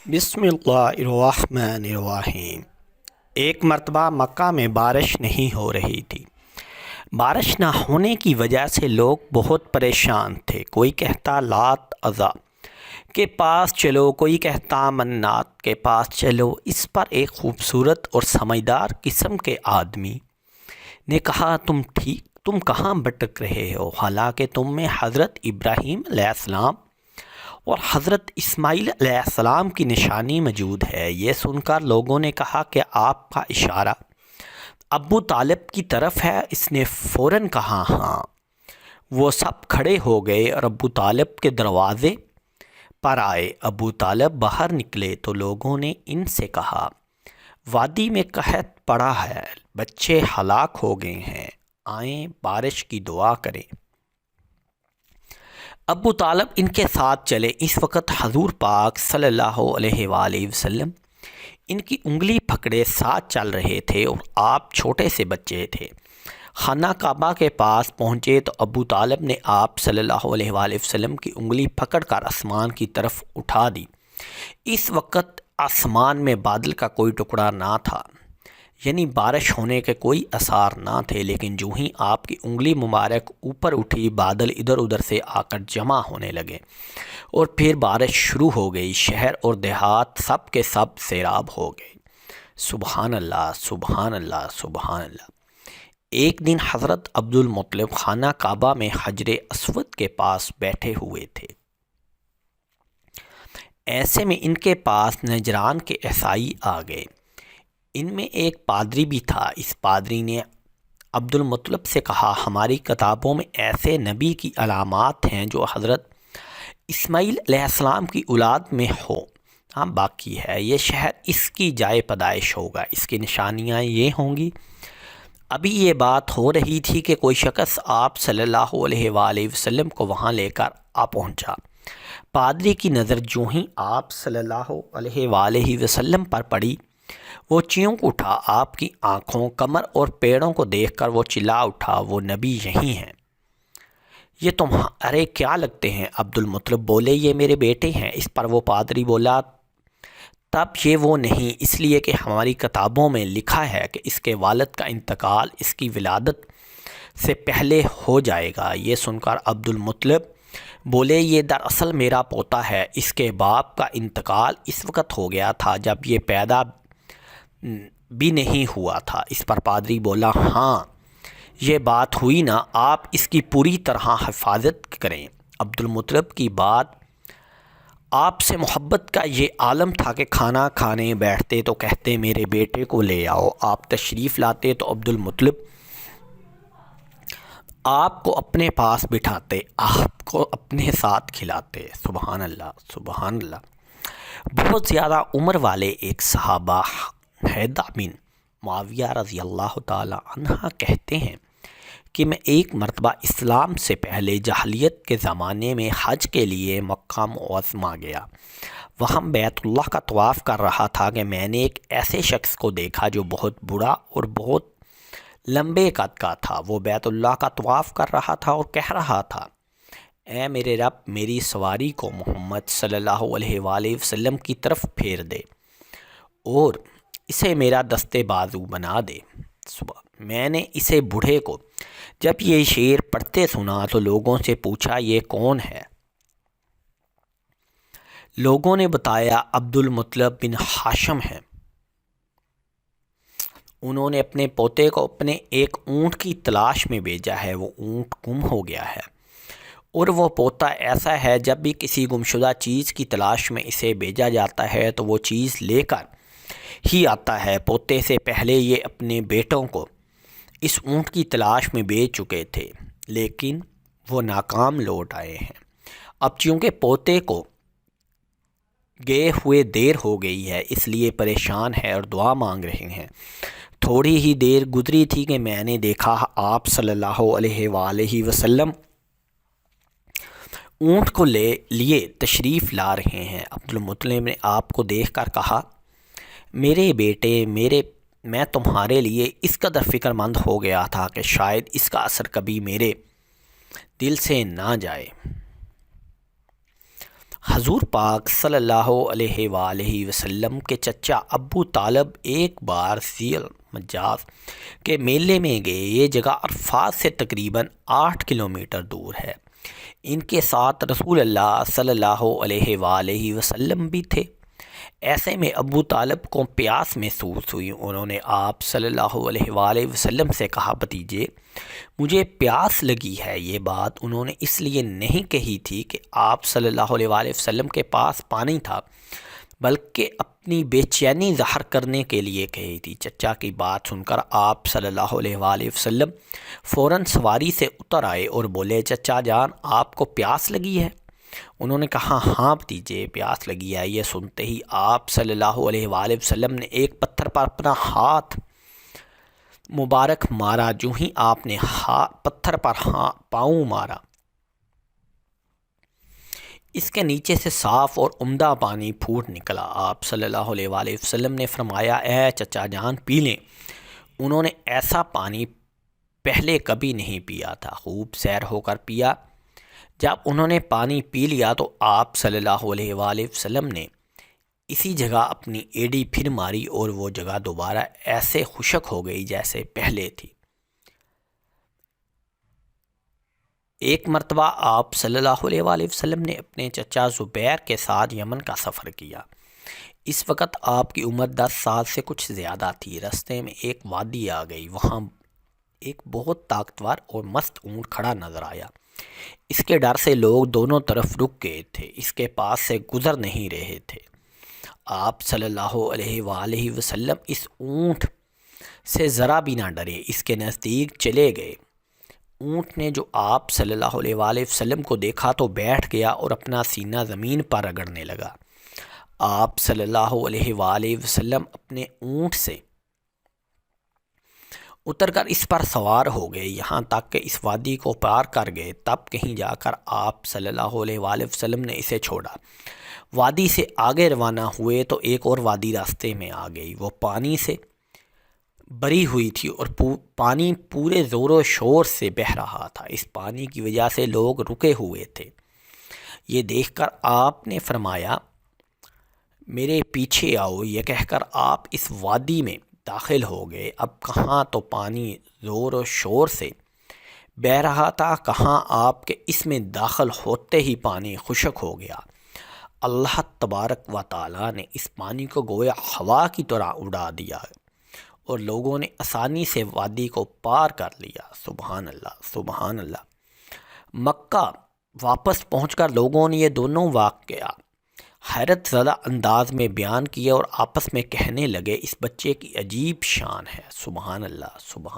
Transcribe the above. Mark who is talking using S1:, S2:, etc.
S1: بسم اللہ الرحمن الرحیم۔ ایک مرتبہ مکہ میں بارش نہیں ہو رہی تھی۔ بارش نہ ہونے کی وجہ سے لوگ بہت پریشان تھے۔ کوئی کہتا لات عزا کے پاس چلو، کوئی کہتا منات کے پاس چلو۔ اس پر ایک خوبصورت اور سمجھدار قسم کے آدمی نے کہا تم کہاں بھٹک رہے ہو، حالانکہ تم میں حضرت ابراہیم علیہ السلام اور حضرت اسماعیل علیہ السلام کی نشانی موجود ہے۔ یہ سن کر لوگوں نے کہا کہ آپ کا اشارہ ابو طالب کی طرف ہے۔ اس نے فوراً کہا ہاں۔ وہ سب کھڑے ہو گئے اور ابو طالب کے دروازے پر آئے۔ ابو طالب باہر نکلے تو لوگوں نے ان سے کہا وادی میں قحط پڑا ہے، بچے ہلاک ہو گئے ہیں، آئیں بارش کی دعا کریں۔ ابو طالب ان کے ساتھ چلے۔ اس وقت حضور پاک صلی اللہ علیہ وآلہ وسلم ان کی انگلی پکڑے ساتھ چل رہے تھے اور آپ چھوٹے سے بچے تھے۔ خانہ کعبہ کے پاس پہنچے تو ابو طالب نے آپ صلی اللہ علیہ وآلہ وسلم کی انگلی پکڑ کر آسمان کی طرف اٹھا دی۔ اس وقت آسمان میں بادل کا کوئی ٹکڑا نہ تھا، یعنی بارش ہونے کے کوئی آثار نہ تھے، لیکن جو ہی آپ کی انگلی مبارک اوپر اٹھی، بادل ادھر ادھر سے آ کر جمع ہونے لگے اور پھر بارش شروع ہو گئی۔ شہر اور دیہات سب کے سب سیراب ہو گئے۔ سبحان اللہ، سبحان اللہ، سبحان اللہ۔ ایک دن حضرت عبد المطلب خانہ کعبہ میں حجر اسود کے پاس بیٹھے ہوئے تھے۔ ایسے میں ان کے پاس نجران کے عیسائی آ گئے۔ ان میں ایک پادری بھی تھا۔ اس پادری نے عبد المطلب سے کہا ہماری کتابوں میں ایسے نبی کی علامات ہیں جو حضرت اسماعیل علیہ السلام کی اولاد میں ہو، ہاں باقی ہے۔ یہ شہر اس کی جائے پیدائش ہوگا، اس کی نشانیاں یہ ہوں گی۔ ابھی یہ بات ہو رہی تھی کہ کوئی شخص آپ صلی اللہ علیہ وآلہ وسلم کو وہاں لے کر آ پہنچا۔ پادری کی نظر جو ہی آپ صلی اللہ علیہ وآلہ وسلم پر پڑی، وہ چیونک اٹھا۔ آپ کی آنکھوں، کمر اور پیڑوں کو دیکھ کر وہ چلا اٹھا وہ نبی یہی ہیں۔ یہ تمہارے کیا لگتے ہیں؟ عبد المطلب بولے یہ میرے بیٹے ہیں۔ اس پر وہ پادری بولا تب یہ وہ نہیں، اس لیے کہ ہماری کتابوں میں لکھا ہے کہ اس کے والد کا انتقال اس کی ولادت سے پہلے ہو جائے گا۔ یہ سن کر عبد المطلب بولے یہ دراصل میرا پوتا ہے، اس کے باپ کا انتقال اس وقت ہو گیا تھا جب یہ پیدا بھی نہیں ہوا تھا۔ اس پر پادری بولا ہاں یہ بات ہوئی نا، آپ اس کی پوری طرح حفاظت کریں۔ عبد المطلب کی بات آپ سے محبت کا یہ عالم تھا کہ کھانا کھانے بیٹھتے تو کہتے میرے بیٹے کو لے آؤ۔ آپ تشریف لاتے تو عبد المطلب آپ کو اپنے پاس بٹھاتے، آپ کو اپنے ساتھ کھلاتے۔ سبحان اللہ، سبحان اللہ۔ بہت زیادہ عمر والے ایک صحابہ حیدر بن معاویہ رضی اللہ تعالی عنہ کہتے ہیں کہ میں ایک مرتبہ اسلام سے پہلے جاہلیت کے زمانے میں حج کے لیے مکہ معظمہ گیا۔ وہاں بیت اللہ کا طواف کر رہا تھا کہ میں نے ایک ایسے شخص کو دیکھا جو بہت بڑا اور بہت لمبے قد کا تھا۔ وہ بیت اللہ کا طواف کر رہا تھا اور کہہ رہا تھا اے میرے رب، میری سواری کو محمد صلی اللہ علیہ وآلہ وسلم کی طرف پھیر دے اور اسے میرا دستے بازو بنا دے۔ میں نے اسے بوڑھے کو جب یہ شعر پڑھتے سنا تو لوگوں سے پوچھا یہ کون ہے؟ لوگوں نے بتایا عبد المطلب بن ہاشم ہے۔ انہوں نے اپنے پوتے کو اپنے ایک اونٹ کی تلاش میں بھیجا ہے، وہ اونٹ گم ہو گیا ہے، اور وہ پوتا ایسا ہے جب بھی کسی گمشدہ چیز کی تلاش میں اسے بھیجا جاتا ہے تو وہ چیز لے کر ہی آتا ہے۔ پوتے سے پہلے یہ اپنے بیٹوں کو اس اونٹ کی تلاش میں بھیج چکے تھے، لیکن وہ ناکام لوٹ آئے ہیں۔ اب چونکہ پوتے کو گئے ہوئے دیر ہو گئی ہے، اس لیے پریشان ہے اور دعا مانگ رہے ہیں۔ تھوڑی ہی دیر گزری تھی کہ میں نے دیکھا آپ صلی اللہ علیہ وآلہ وسلم اونٹ کو لیے تشریف لا رہے ہیں۔ عبد المطلب نے آپ کو دیکھ کر کہا میرے بیٹے، میں تمہارے لیے اس قدر فکر مند ہو گیا تھا کہ شاید اس کا اثر کبھی میرے دل سے نہ جائے۔ حضور پاک صلی اللہ علیہ وآلہ وسلم کے چچا ابو طالب ایک بار ذی المجاز کے میلے میں گئے۔ یہ جگہ عرفات سے تقریباً 8 کلومیٹر دور ہے۔ ان کے ساتھ رسول اللہ صلی اللہ علیہ وآلہ وسلم بھی تھے۔ ایسے میں ابو طالب کو پیاس محسوس ہوئی۔ انہوں نے آپ صلی اللہ علیہ وآلہ وسلم سے کہا، بھتیجے مجھے پیاس لگی ہے۔ یہ بات انہوں نے اس لیے نہیں کہی تھی کہ آپ صلی اللہ علیہ وآلہ وسلم کے پاس پانی تھا، بلکہ اپنی بے چینی ظاہر کرنے کے لیے کہی تھی۔ چچا کی بات سن کر آپ صلی اللہ علیہ وآلہ وسلم فوراً سواری سے اتر آئے اور بولے، چچا جان آپ کو پیاس لگی ہے؟ انہوں نے کہا، ہاں بھتیجے پیاس لگی ہے۔ یہ سنتے ہی آپ صلی اللہ علیہ وآلہ وسلم نے ایک پتھر پر اپنا ہاتھ مبارک مارا۔ جو ہی آپ نے پتھر پر پاؤں مارا، اس کے نیچے سے صاف اور عمدہ پانی پھوٹ نکلا۔ آپ صلی اللہ علیہ وآلہ وسلم نے فرمایا، اے چچا جان پی لیں۔ انہوں نے ایسا پانی پہلے کبھی نہیں پیا تھا، خوب سیر ہو کر پیا۔ جب انہوں نے پانی پی لیا تو آپ صلی اللہ علیہ وآلہ وسلم نے اسی جگہ اپنی ایڑی پھر ماری اور وہ جگہ دوبارہ ایسے خشک ہو گئی جیسے پہلے تھی۔ ایک مرتبہ آپ صلی اللہ علیہ وآلہ وسلم نے اپنے چچا زبیر کے ساتھ یمن کا سفر کیا۔ اس وقت آپ کی عمر 10 سال سے کچھ زیادہ تھی۔ رستے میں ایک وادی آ گئی، وہاں ایک بہت طاقتور اور مست اونٹ کھڑا نظر آیا۔ اس کے ڈر سے لوگ دونوں طرف رک گئے تھے، اس کے پاس سے گزر نہیں رہے تھے۔ آپ صلی اللہ علیہ وآلہ وسلم اس اونٹ سے ذرا بھی نہ ڈرے، اس کے نزدیک چلے گئے۔ اونٹ نے جو آپ صلی اللہ علیہ وآلہ وسلم کو دیکھا تو بیٹھ گیا اور اپنا سینہ زمین پر رگڑنے لگا۔ آپ صلی اللہ علیہ وآلہ وسلم اپنے اونٹ سے اتر کر اس پر سوار ہو گئے، یہاں تک کہ اس وادی کو پار کر گئے۔ تب کہیں جا کر آپ صلی اللہ علیہ وآلہ وسلم نے اسے چھوڑا۔ وادی سے آگے روانہ ہوئے تو ایک اور وادی راستے میں آ گئی۔ وہ پانی سے بری ہوئی تھی اور پانی پورے زور و شور سے بہہ رہا تھا۔ اس پانی کی وجہ سے لوگ رکے ہوئے تھے۔ یہ دیکھ کر آپ نے فرمایا، میرے پیچھے آؤ۔ یہ کہہ کر آپ اس وادی میں داخل ہو گئے۔ اب کہاں تو پانی زور و شور سے بہہ رہا تھا، کہاں آپ کے اس میں داخل ہوتے ہی پانی خشک ہو گیا۔ اللہ تبارک و تعالیٰ نے اس پانی کو گویا ہوا کی طرح اڑا دیا اور لوگوں نے آسانی سے وادی کو پار کر لیا۔ سبحان اللہ، سبحان اللہ۔ مکہ واپس پہنچ کر لوگوں نے یہ دونوں واقعہ حیرت زدہ انداز میں بیان کیے اور آپس میں کہنے لگے، اس بچے کی عجیب شان ہے۔ سبحان اللہ، سبحان